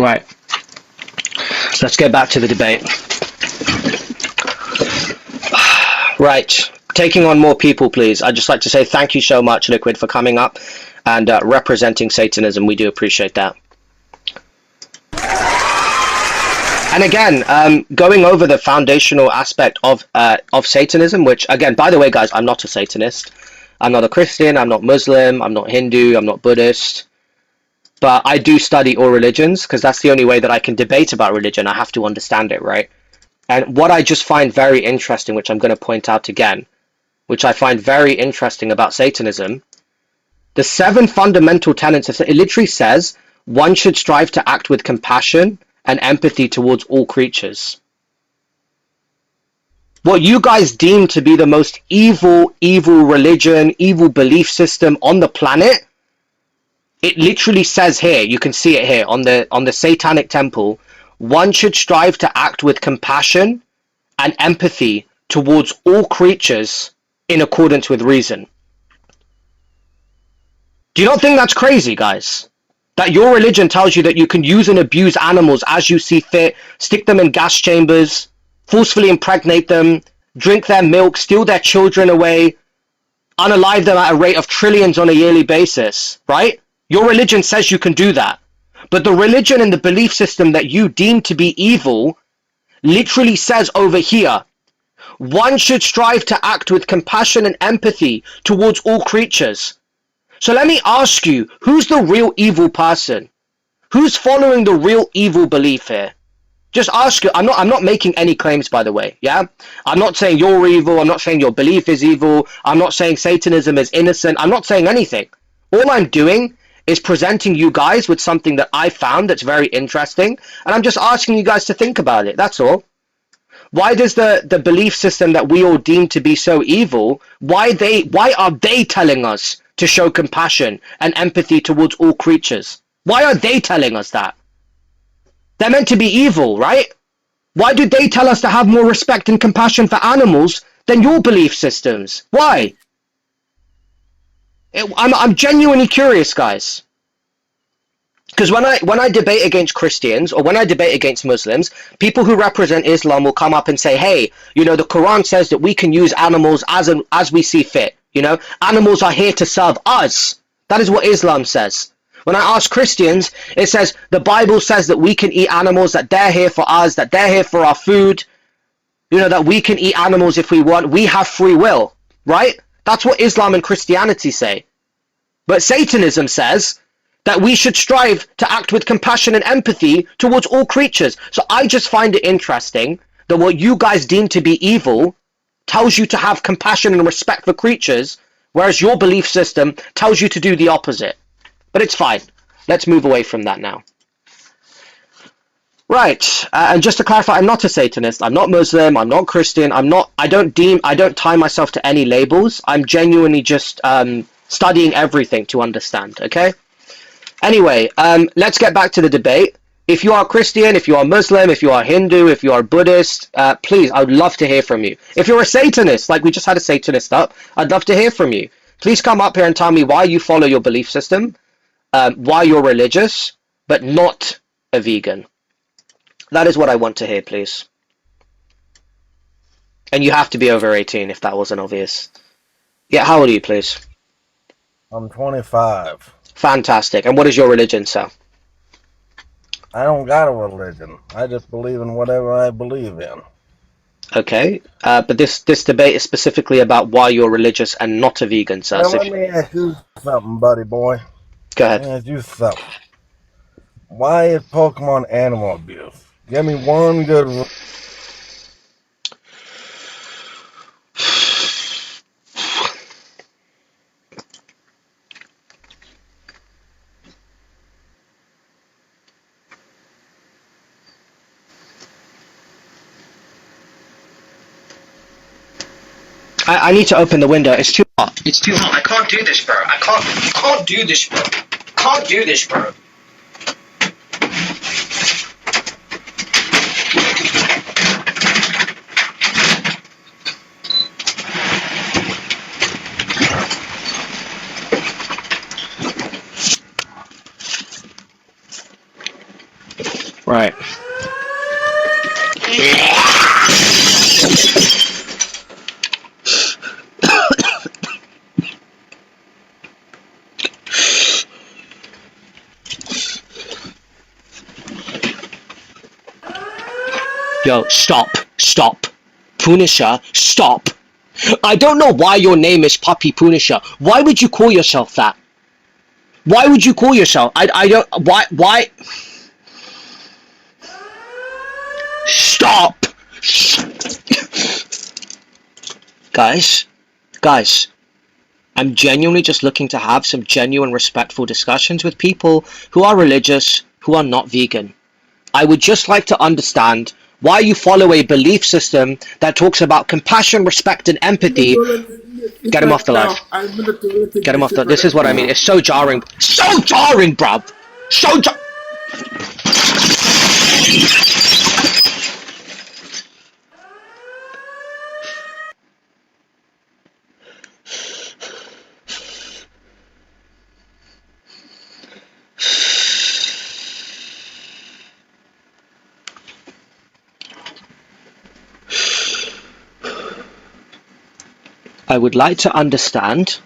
Right. Let's get back to the debate. Right. Taking on more people, please. I'd just like to say thank you so much, Liquid, for coming up and representing Satanism. We do appreciate that. And again, going over the foundational aspect of Satanism, which, again, by the way, guys, I'm not a Satanist. I'm not a Christian. I'm not Muslim. I'm not Hindu. I'm not Buddhist. But I do study all religions because that's the only way that I can debate about religion. I have to understand it, right? And what I just find very interesting, which I'm going to point out again, which I find very interesting about Satanism, the 7 fundamental tenets of it literally says one should strive to act with compassion and empathy towards all creatures. What you guys deem to be the most evil religion, evil belief system on the planet, it literally says here, you can see it here on the Satanic Temple, one should strive to act with compassion and empathy towards all creatures in accordance with reason. Do you not think that's crazy, guys? That your religion tells you that you can use and abuse animals as you see fit, stick them in gas chambers, forcefully impregnate them, drink their milk, steal their children away, unalive them at a rate of trillions on a yearly basis, right? Your religion says you can do that. But the religion and the belief system that you deem to be evil literally says over here, one should strive to act with compassion and empathy towards all creatures. So let me ask you, who's the real evil person? Who's following the real evil belief here? Just ask you. I'm not making any claims, by the way. Yeah, I'm not saying you're evil. I'm not saying your belief is evil. I'm not saying Satanism is innocent. I'm not saying anything. All I'm doing is presenting you guys with something that I found that's very interesting, and I'm just asking you guys to think about it. That's all. Why does the belief system that we all deem to be so evil, why are they telling us to show compassion and empathy towards all creatures? Why are they telling us that? They're meant to be evil, right? Why do they tell us to have more respect and compassion for animals than your belief systems? Why? I'm genuinely curious, guys. Because when I debate against Christians or when I debate against Muslims, people who represent Islam will come up and say, hey, you know, the Quran says that we can use animals as we see fit. You know, animals are here to serve us. That is what Islam says. When I ask Christians, it says the Bible says that we can eat animals, that they're here for us, that they're here for our food. You know, that we can eat animals if we want. We have free will, right? That's what Islam and Christianity say. But Satanism says that we should strive to act with compassion and empathy towards all creatures. So I just find it interesting that what you guys deem to be evil tells you to have compassion and respect for creatures, whereas your belief system tells you to do the opposite. But it's fine. Let's move away from that now. Right, and just to clarify, I'm not a Satanist. I'm not Muslim. I'm not Christian. I don't tie myself to any labels. I'm genuinely just studying everything to understand. Okay. Anyway, let's get back to the debate. If you are Christian, if you are Muslim, if you are Hindu, if you are Buddhist, please, I would love to hear from you. If you're a Satanist, like we just had a Satanist up, I'd love to hear from you. Please come up here and tell me why you follow your belief system, why you're religious, but not a vegan. That is what I want to hear, please. And you have to be over 18 if that wasn't obvious. Yeah, how old are you, please? I'm 25. Fantastic. And what is your religion, sir? I don't got a religion. I just believe in whatever I believe in. Okay, but this debate is specifically about why you're religious and not a vegan, sir. Well, let me ask you something, buddy boy. Go ahead. Let me ask you something. Why is Pokemon animal abuse? Give me one good... I need to open the window. It's too hot. It's too hot. I can't do this, bro. I can't do this, bro. Can't do this, bro. Right. Yo, stop. Stop. Punisher, stop. I don't know why your name is Puppy Punisher. Why would you call yourself that? Why would you call yourself? I don't. Why? Stop! Guys, I'm genuinely just looking to have some genuine, respectful discussions with people who are religious, who are not vegan. I would just like to understand why you follow a belief system that talks about compassion, respect, and empathy. Get him off the live. Get him off the. This is what I mean. It's so jarring. So jarring, bruv. So jar. I would like to understand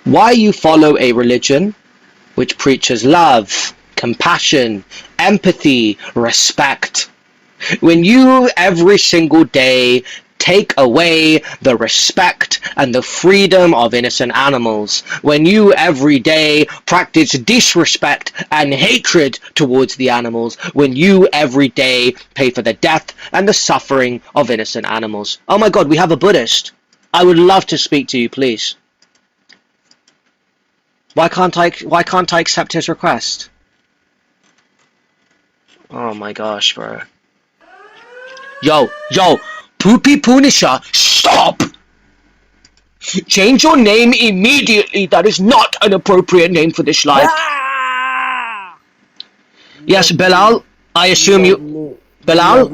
why you follow a religion which preaches love, compassion, empathy, respect, when you every single day take away the respect and the freedom of innocent animals, when you every day practice disrespect and hatred towards the animals, when you every day pay for the death and the suffering of innocent animals. Oh my god, we have a Buddhist. I would love to speak to you, please. Why can't I accept his request? Oh my gosh, bro. Yo, Poopy Punisher, stop! Change your name immediately. That is not an appropriate name for this live. Yes, Bilal, I assume you... Bilal,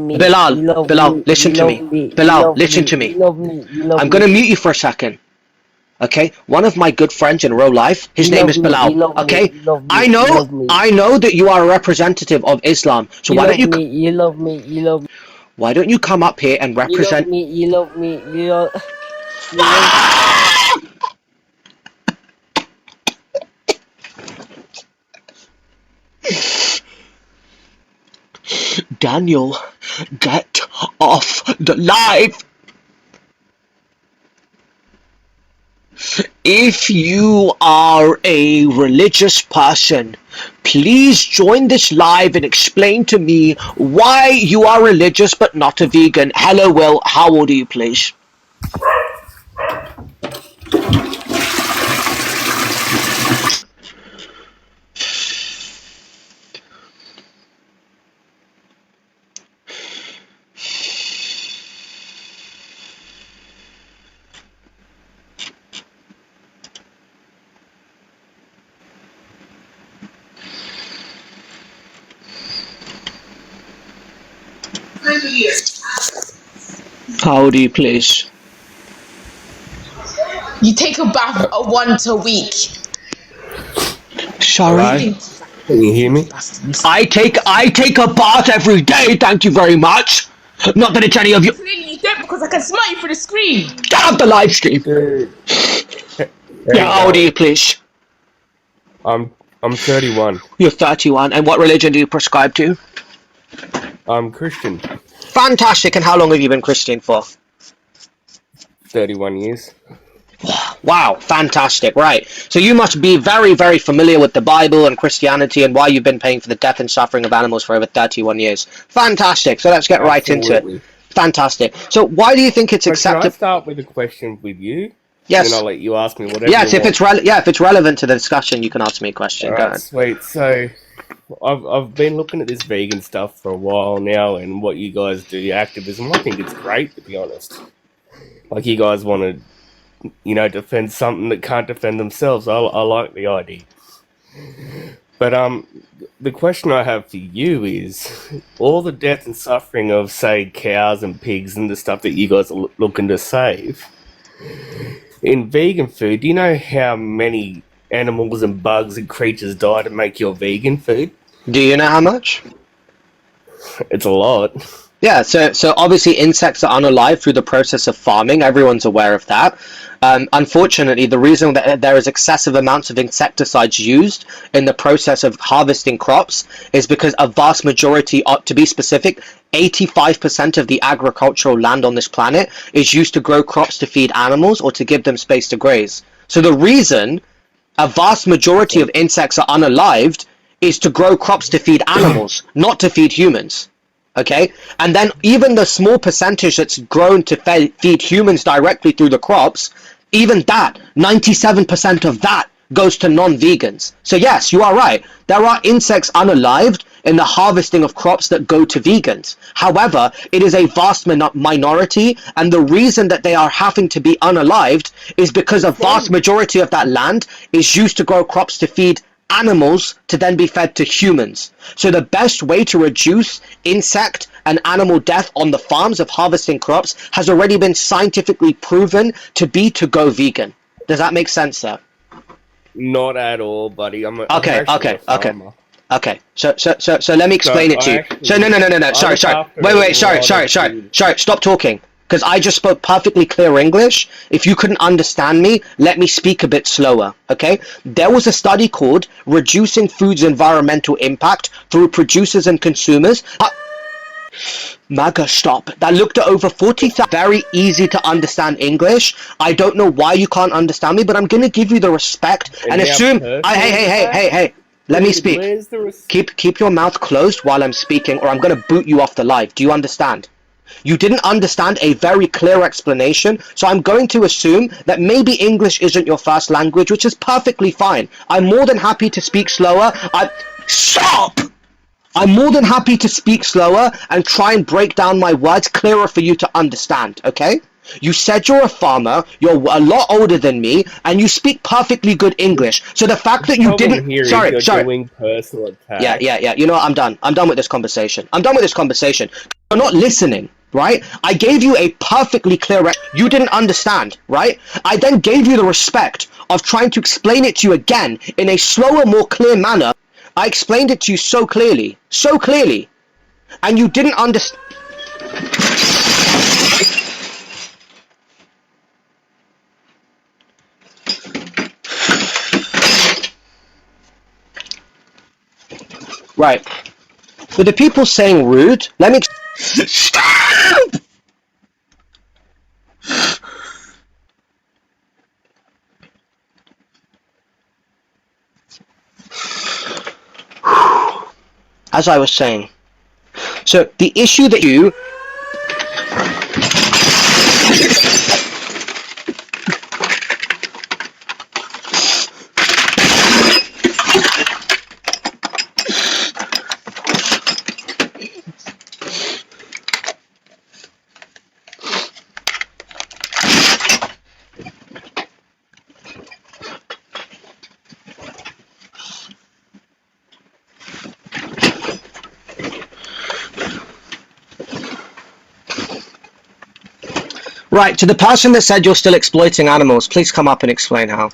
listen to me. Bilal, listen to me. I'm gonna mute you for a second. Okay? One of my good friends in real life, his name is Bilal. Okay? I know that you are a representative of Islam. So why don't you... You love me. Why don't you come up here and represent... You love me. Daniel, get off the live! If you are a religious person, please join this live and explain to me why you are religious but not a vegan. Hello, Will. How old are you, please? How old are you, please? You take a bath once a week. Sorry? Can you hear me? I take a bath every day, thank you very much. Not that it's any of you. Clearly you don't, because I can smell you through the screen. Get off the live stream. Yeah, how old are you, please? I'm 31. You're 31. And what religion do you prescribe to? I'm Christian. Fantastic. And how long have you been Christian for? 31 years. Wow, fantastic. Right. So you must be very, very familiar with the Bible and Christianity and why you've been paying for the death and suffering of animals for over 31 years. Fantastic. So let's get right into it. Fantastic. So why do you think it's acceptable? Can I start with a question with you? Yes. Then I'll let you ask me whatever. Yes, you if want. it's if it's relevant to the discussion, you can ask me a question. Go Alright, ahead. sweet. So I've been looking at this vegan stuff for a while now, and what you guys do, your activism. I think it's great, to be honest. Like, you guys want to, defend something that can't defend themselves. I like the idea. But the question I have for you is, all the death and suffering of, say, cows and pigs and the stuff that you guys are looking to save, in vegan food, do you know how many animals and bugs and creatures die to make your vegan food? Do you know how much? It's a lot. Yeah, so obviously insects are unalive through the process of farming. Everyone's aware of that. Unfortunately, the reason that there is excessive amounts of insecticides used in the process of harvesting crops is because a vast majority, to be specific, 85% of the agricultural land on this planet is used to grow crops to feed animals or to give them space to graze. So the reason a vast majority of insects are unalived is to grow crops to feed animals, not to feed humans. Okay, and then even the small percentage that's grown to feed humans directly through the crops, even that, 97% of that goes to non-vegans. So yes, you are right. There are insects unalived in the harvesting of crops that go to vegans. However, it is a vast minority, and the reason that they are having to be unalived is because a vast majority of that land is used to grow crops to feed animals to then be fed to humans. So the best way to reduce insect and animal death on the farms of harvesting crops has already been scientifically proven to be to go vegan. Does that make sense, sir? Not at all, buddy. I'm Okay. So let me explain it to you. actually- So no. Sorry. Sorry. Stop talking. Because I just spoke perfectly clear English. If you couldn't understand me, let me speak a bit slower, okay? There was a study called Reducing Food's Environmental Impact Through Producers and Consumers. MAGA, stop. That looked at over 40,000. Very easy to understand English. I don't know why you can't understand me, but I'm going to give you the respect and assume... Hey. Let me speak. Keep your mouth closed while I'm speaking, or I'm going to boot you off the live. Do you understand? You didn't understand a very clear explanation, so I'm going to assume that maybe English isn't your first language, which is perfectly fine. I'm more than happy to speak slower. Stop! I'm more than happy to speak slower and try and break down my words clearer for you to understand, okay? You said you're a farmer, you're a lot older than me, and you speak perfectly good English. So the fact that you didn't... Sorry. Doing personal attack. Yeah. You know what? I'm done. I'm done with this conversation. You're not listening, right? I gave you a perfectly clear... You didn't understand, right? I then gave you the respect of trying to explain it to you again in a slower, more clear manner. I explained it to you so clearly, and you didn't understand. Right. With the people saying rude, let me... Stop! As I was saying, so the issue that you... Right, to the person that said you're still exploiting animals, please come up and explain how.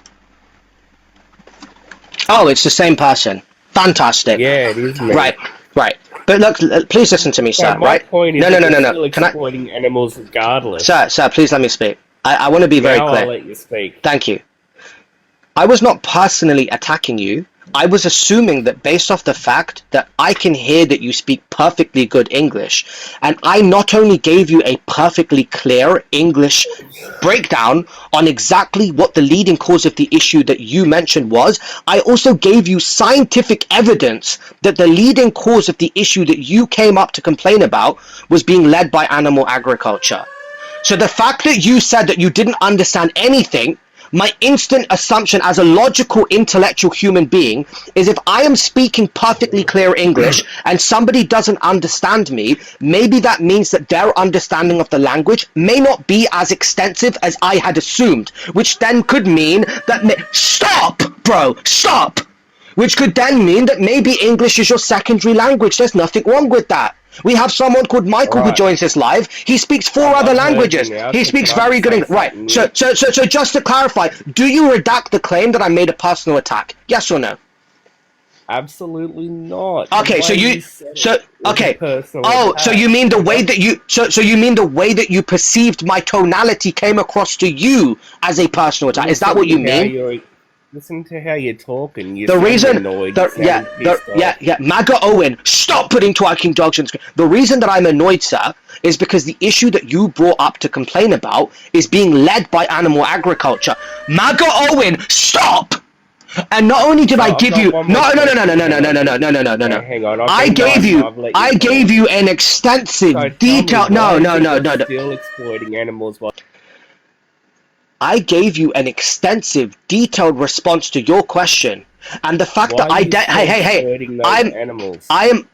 Oh, it's the same person. Fantastic. Yeah, it is me. Right. But look, please listen to me, sir, My right? point is No. Still Can I... exploiting animals regardless. Sir, please let me speak. I want to be very Now clear. I'll let you speak. Thank you. I was not personally attacking you. I was assuming that based off the fact that I can hear that you speak perfectly good English, and I not only gave you a perfectly clear English breakdown on exactly what the leading cause of the issue that you mentioned was, I also gave you scientific evidence that the leading cause of the issue that you came up to complain about was being led by animal agriculture. So the fact that you said that you didn't understand anything, my instant assumption as a logical, intellectual human being is if I am speaking perfectly clear English and somebody doesn't understand me, maybe that means that their understanding of the language may not be as extensive as I had assumed, which then could mean that... Stop, bro! Stop! Which could then mean that maybe English is your secondary language. There's nothing wrong with that. We have someone called Michael who joins us live. He speaks four other languages. He speaks very good English. Right. So just to clarify, do you redact the claim that I made a personal attack? Yes or no? Absolutely not. Okay, so you okay. Oh, so you mean the way that you so you mean the way that you perceived my tonality came across to you as a personal attack? Is that what you mean? Listen to how you're talking. The reason, MAGA Owen, stop putting twerking dogs on screen. The reason that I'm annoyed, sir, is because the issue that you brought up to complain about is being led by animal agriculture. MAGA Owen, stop! And not only did I give you no. Hang on. I gave you an extensive, detailed. No. Still exploiting animals. I gave you an extensive, detailed response to your question, and the fact that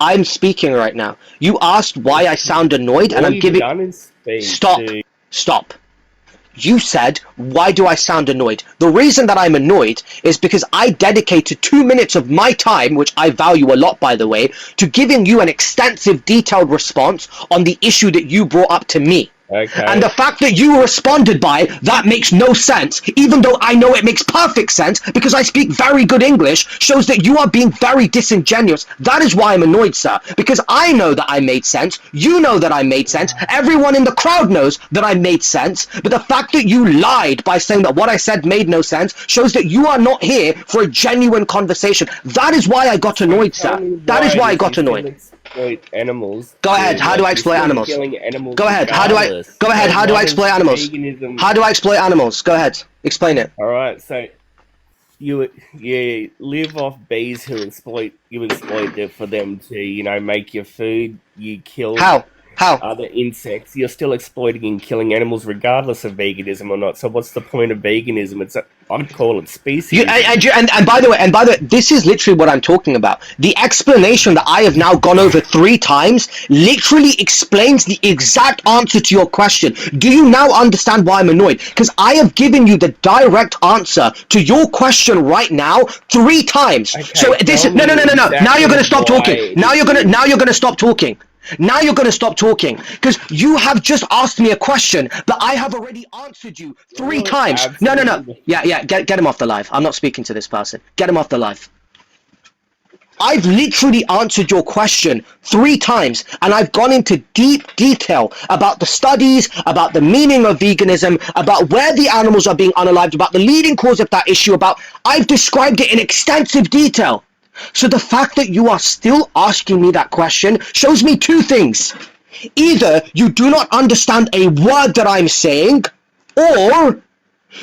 I'm speaking right now. You asked why I sound annoyed, and I'm giving. Stop. You said, why do I sound annoyed? The reason that I'm annoyed is because I dedicated 2 minutes of my time, which I value a lot, by the way, to giving you an extensive, detailed response on the issue that you brought up to me. Okay. And the fact that you responded by, that makes no sense, even though I know it makes perfect sense because I speak very good English, shows that you are being very disingenuous. That is why I'm annoyed, sir, because I know that I made sense, you know that I made sense, everyone in the crowd knows that I made sense, but the fact that you lied by saying that what I said made no sense shows that you are not here for a genuine conversation. That is why I got annoyed, sir. That is why I got annoyed. Animals. Go ahead. How do I exploit animals? Go ahead. How do I exploit animals? How do I exploit animals? Go ahead. Explain it. All right. So you live off bees who exploit for them to make your food. You kill other insects. You're still exploiting and killing animals regardless of veganism or not. So what's the point of veganism? I'd call it species. And by the way, this is literally what I'm talking about. The explanation that I have now gone over 3 times literally explains the exact answer to your question. Do you now understand why I'm annoyed? Because I have given you the direct answer to your question right now 3 times. Okay, so this is no. Now you're gonna stop talking. Now you're gonna stop talking. Now you're going to stop talking because you have just asked me a question that I have already answered you 3 times. Absolutely. No. Yeah. Get him off the live. I'm not speaking to this person. Get him off the live. I've literally answered your question 3 times, and I've gone into deep detail about the studies, about the meaning of veganism, about where the animals are being unalived, about the leading cause of that issue, I've described it in extensive detail. So the fact that you are still asking me that question shows me 2 things. Either you do not understand a word that I'm saying, or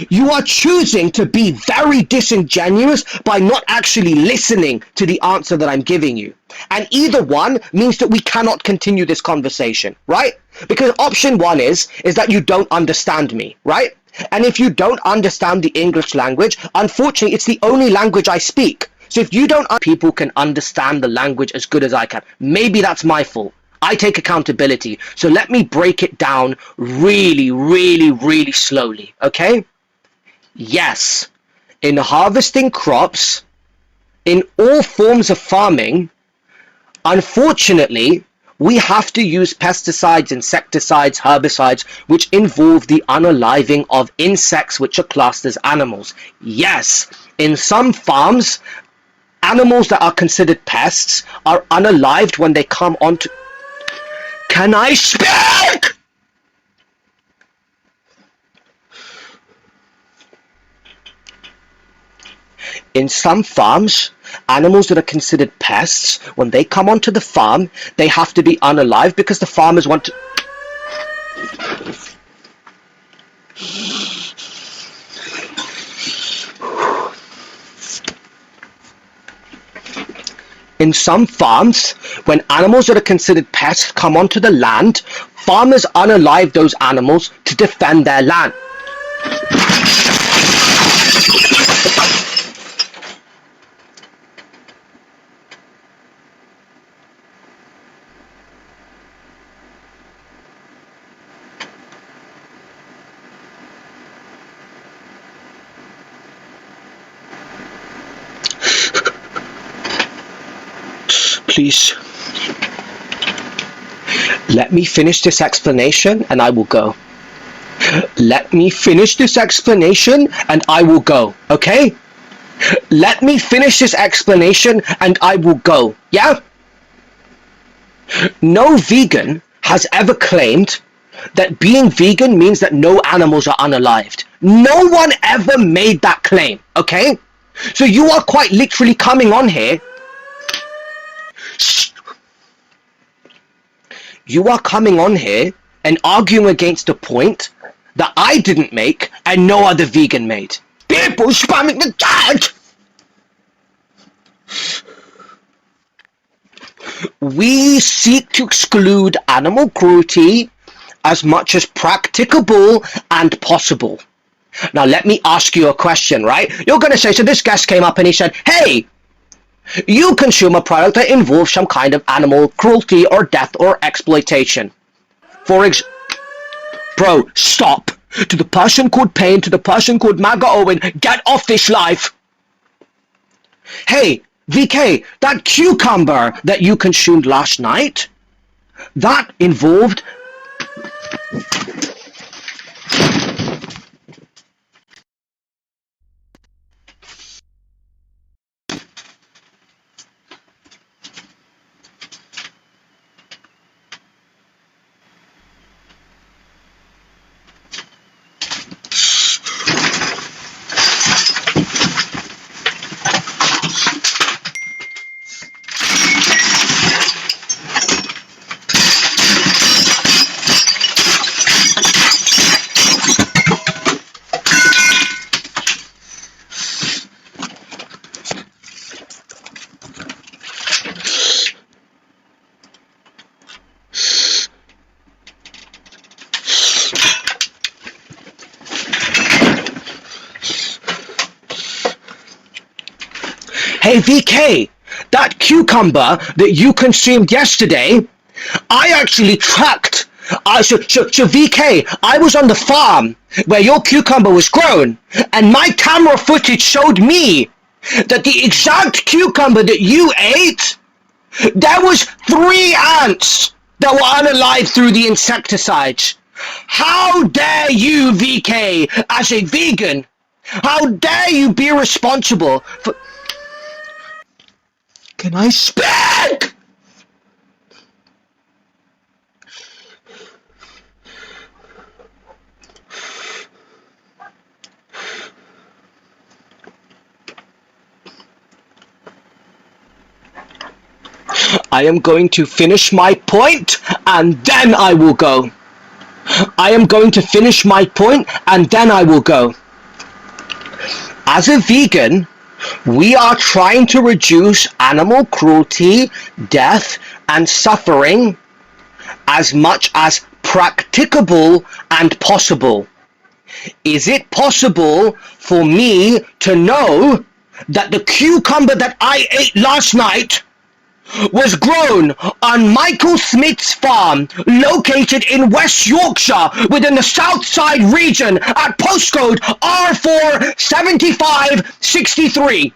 you are choosing to be very disingenuous by not actually listening to the answer that I'm giving you. And either one means that we cannot continue this conversation, right? Because option 1 is that you don't understand me, right? And if you don't understand the English language, unfortunately, it's the only language I speak. So if you don't, people can understand the language as good as I can. Maybe that's my fault. I take accountability. So let me break it down really, really, really slowly, okay? Yes, in harvesting crops, in all forms of farming, unfortunately, we have to use pesticides, insecticides, herbicides, which involve the unaliving of insects which are classed as animals. Yes, in some farms, animals that are considered pests are unalived when they come onto... Can I speak? In some farms, animals that are considered pests, when they come onto the farm, they have to be unalived because the farmers want to... In some farms, when animals that are considered pests come onto the land, farmers unalive those animals to defend their land. Please, let me finish this explanation and I will go. Let me finish this explanation and I will go, okay? Let me finish this explanation and I will go, yeah? No vegan has ever claimed that being vegan means that no animals are unalived. No one ever made that claim, okay? So you are quite literally coming on here. You are coming on here and arguing against a point that I didn't make and no other vegan made. People spamming the chat! We seek to exclude animal cruelty as much as practicable and possible. Now let me ask you a question, right? You're going to say, so this guest came up and he said, hey, you consume a product that involves some kind of animal cruelty or death or exploitation. Bro, stop. To the person called Payne, to the person called MAGA Owen, get off this live. Hey, VK, that cucumber that you consumed last night, that involved... Hey VK, that cucumber that you consumed yesterday, I actually tracked. So VK, I was on the farm where your cucumber was grown, and my camera footage showed me that the exact cucumber that you ate, there was 3 ants that were unalive through the insecticides. How dare you, VK, as a vegan? How dare you be responsible for... Can I speak? I am going to finish my point and then I will go. I am going to finish my point and then I will go. As a vegan, we are trying to reduce animal cruelty, death, and suffering as much as practicable and possible. Is it possible for me to know that the cucumber that I ate last night was grown on Michael Smith's farm, located in West Yorkshire within the Southside region at postcode R47563?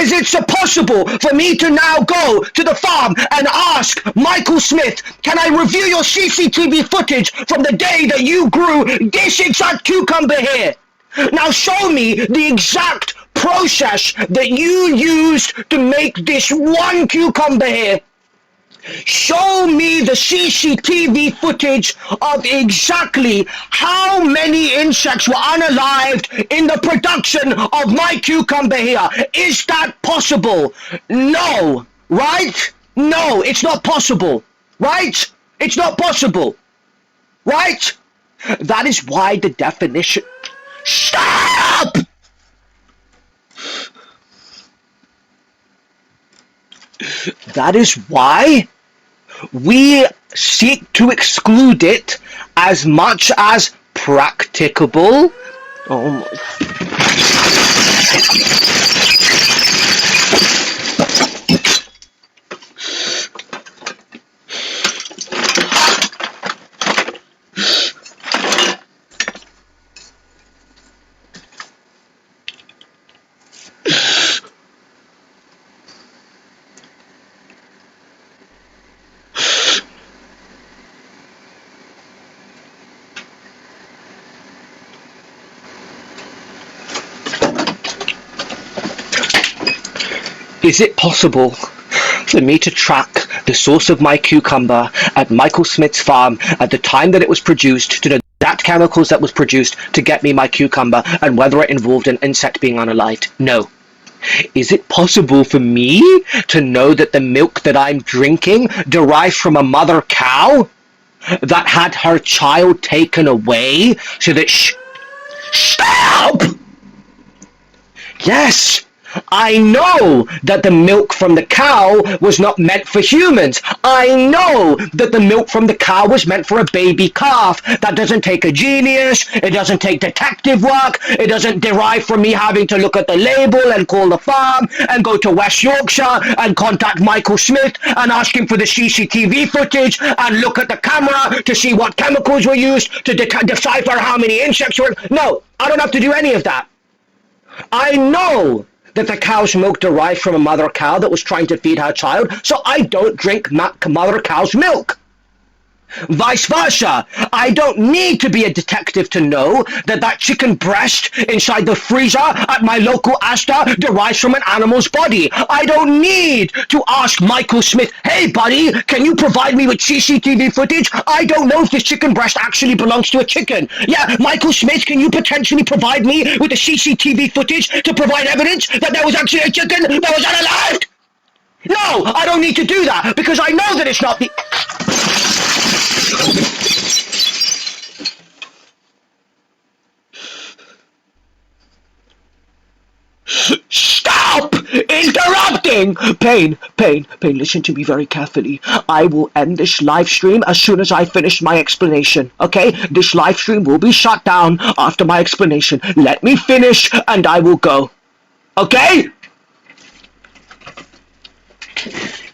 Is it possible for me to now go to the farm and ask Michael Smith, can I review your CCTV footage from the day that you grew this exact cucumber here? Now show me the exact process that you used to make this one cucumber here. Show me the CCTV footage of exactly how many insects were unalived in the production of my cucumber here. Is that possible? No, right? No, it's not possible, right? It's not possible, right? That is why the definition... Stop! That is why we seek to exclude it as much as practicable. Oh my. Is it possible for me to track the source of my cucumber at Michael Smith's farm at the time that it was produced, to the exact chemicals that was produced to get me my cucumber, and whether it involved an insect being unalived? No. Is it possible for me to know that the milk that I'm drinking derives from a mother cow that had her child taken away so that Stop! Yes! I know that the milk from the cow was not meant for humans. I know that the milk from the cow was meant for a baby calf. That doesn't take a genius. It doesn't take detective work. It doesn't derive from me having to look at the label and call the farm and go to West Yorkshire and contact Michael Smith and ask him for the CCTV footage and look at the camera to see what chemicals were used to decipher how many insects were. No, I don't have to do any of that. I know that the cow's milk derived from a mother cow that was trying to feed her child, so I don't drink mother cow's milk. Vice versa, I don't need to be a detective to know that that chicken breast inside the freezer at my local Asda derives from an animal's body. I don't need to ask Michael Smith, hey buddy, can you provide me with CCTV footage? I don't know if this chicken breast actually belongs to a chicken. Yeah, Michael Smith, can you potentially provide me with the CCTV footage to provide evidence that there was actually a chicken that was unalived? No, I don't need to do that because I know that it's not the... Stop interrupting! Pain, listen to me very carefully. I will end this live stream as soon as I finish my explanation, okay? This live stream will be shut down after my explanation. Let me finish and I will go. Okay?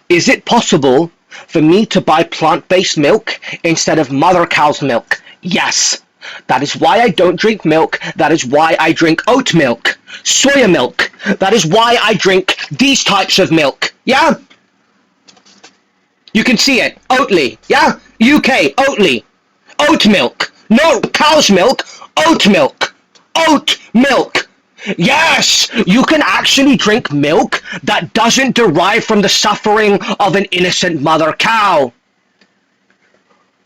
Is it possible for me to buy plant-based milk instead of mother cow's milk? Yes. That is why I don't drink milk. That is why I drink oat milk, soya milk. That is why I drink these types of milk. Yeah? You can see it. Oatly. Yeah? UK. Oatly. Oat milk. No cow's milk. Oat milk. Oat milk. Yes, you can actually drink milk that doesn't derive from the suffering of an innocent mother cow.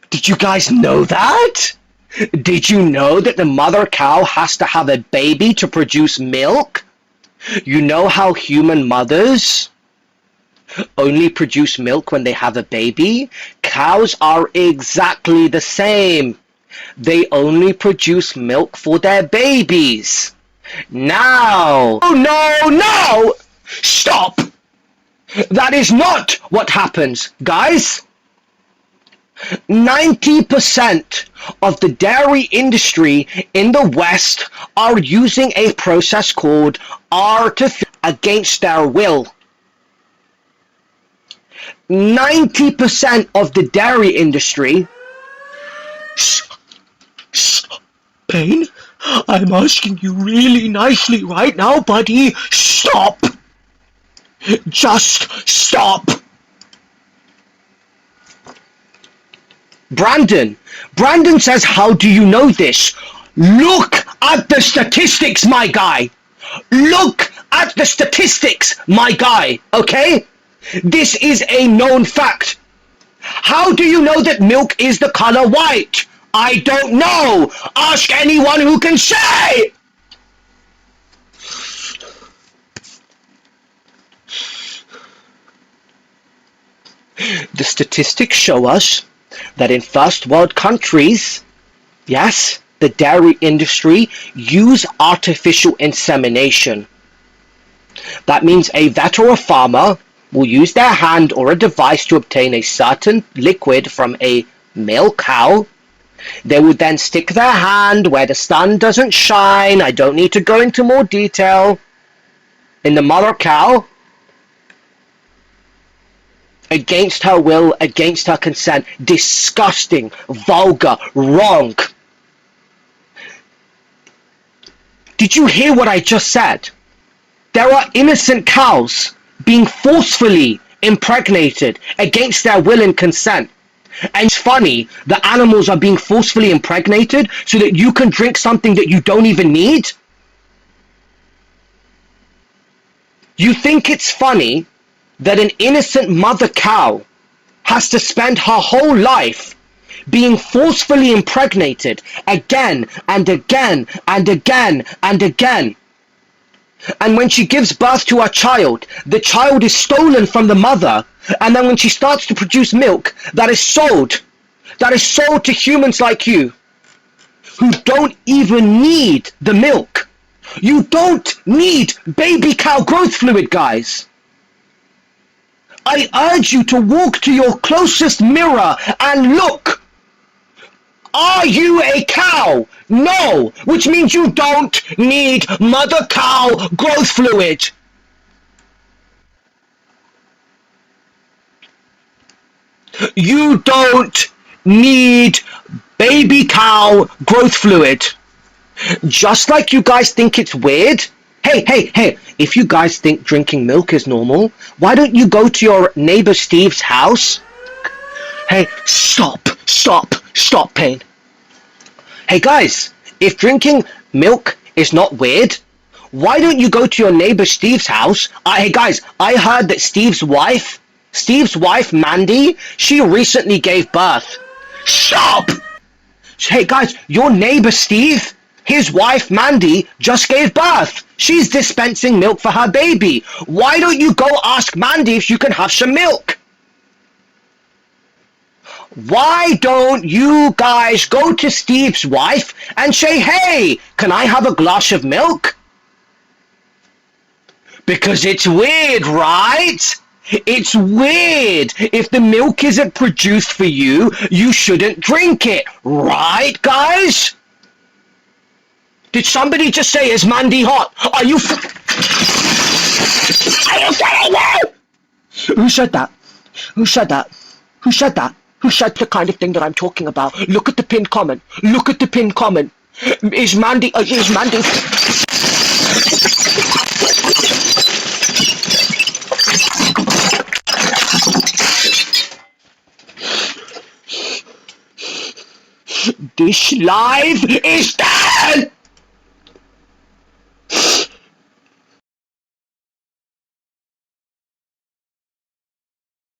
Did you guys know that? Did you know that the mother cow has to have a baby to produce milk? You know how human mothers only produce milk when they have a baby? Cows are exactly the same. They only produce milk for their babies. Now, no, stop. That is not what happens, guys. 90% of the dairy industry in the West are using a process called artificial against their will. 90% of the dairy industry. Pain? I'm asking you really nicely right now, buddy. Stop. Just stop. Brandon says, how do you know this? Look at the statistics, my guy. Look at the statistics, my guy, okay? This is a known fact. How do you know that milk is the color white? I don't know. Ask anyone who can say. The statistics show us that in first world countries, yes, the dairy industry use artificial insemination. That means a vet or a farmer will use their hand or a device to obtain a certain liquid from a male cow. They would then stick their hand where the sun doesn't shine. I don't need to go into more detail. In the mother cow, against her will, against her consent. Disgusting, vulgar, wrong. Did you hear what I just said? There are innocent cows being forcefully impregnated against their will and consent. And it's funny, the animals are being forcefully impregnated so that you can drink something that you don't even need. You think it's funny that an innocent mother cow has to spend her whole life being forcefully impregnated again and again and again and again. And when she gives birth to her child, the child is stolen from the mother. And then when she starts to produce milk, that is sold to humans like you, who don't even need the milk. You don't need baby cow growth fluid, guys. I urge you to walk to your closest mirror and look. Are you a cow? No, which means you don't need mother cow growth fluid. You don't need baby cow growth fluid. Just like you guys think it's weird. Hey, if you guys think drinking milk is normal, why don't you go to your neighbor Steve's house? Hey, stop, Pain. Hey guys, if drinking milk is not weird, why don't you go to your neighbor Steve's house? Hey guys, I heard that Steve's wife, Mandy, she recently gave birth. Stop! Hey guys, your neighbor Steve, his wife Mandy just gave birth. She's dispensing milk for her baby. Why don't you go ask Mandy if you can have some milk? Why don't you guys go to Steve's wife and say, hey, can I have a glass of milk? Because it's weird, right? It's weird. If the milk isn't produced for you, you shouldn't drink it. Right, guys? Did somebody just say, is Mandy hot? Are you kidding me? Who said that? Who said that? Who said that? Who said the kind of thing that I'm talking about? Look at the pinned comment. Look at the pinned comment. Is Mandy... This live is dead!